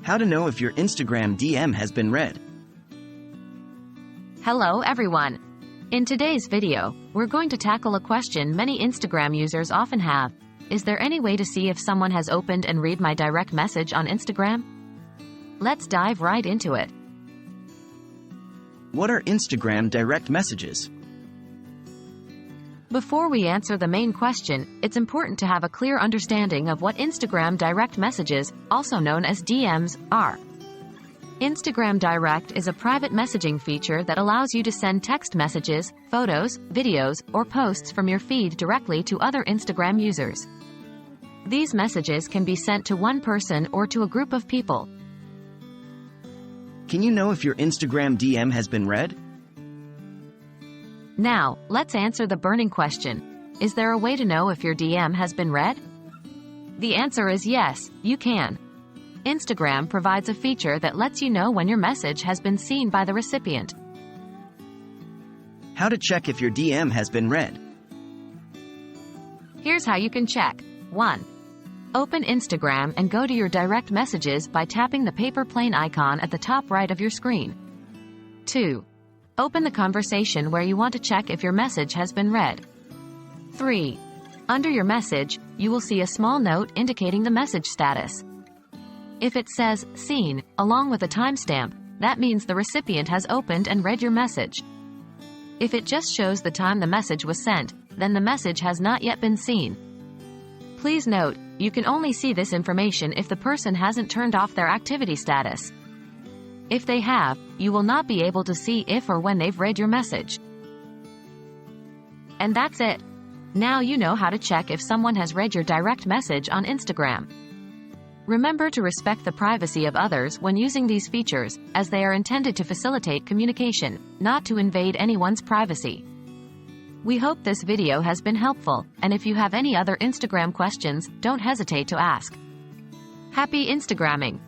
How to know if your Instagram DM has been read. Hello everyone. In today's video, we're going to tackle a question many Instagram users often have. Is there any way to see if someone has opened and read my direct message on Instagram? Let's dive right into it. What are Instagram direct messages? Before we answer the main question, it's important to have a clear understanding of what Instagram direct messages, also known as DMs, are. Instagram Direct is a private messaging feature that allows you to send text messages, photos, videos, or posts from your feed directly to other Instagram users. These messages can be sent to one person or to a group of people. Can you know if your Instagram DM has been read? Now, let's answer the burning question. Is there a way to know if your DM has been read? The answer is yes, you can. Instagram provides a feature that lets you know when your message has been seen by the recipient. How to check if your DM has been read. Here's how you can check. 1. Open Instagram and go to your direct messages by tapping the paper plane icon at the top right of your screen. 2. Open the conversation where you want to check if your message has been read. 3. Under your message, you will see a small note indicating the message status. If it says "Seen," along with a timestamp, that means the recipient has opened and read your message. If it just shows the time the message was sent, then the message has not yet been seen. Please note, you can only see this information if the person hasn't turned off their activity status. If they have, you will not be able to see if or when they've read your message. And that's it. Now you know how to check if someone has read your direct message on Instagram. Remember to respect the privacy of others when using these features, as they are intended to facilitate communication, not to invade anyone's privacy. We hope this video has been helpful, and if you have any other Instagram questions, don't hesitate to ask. Happy Instagramming!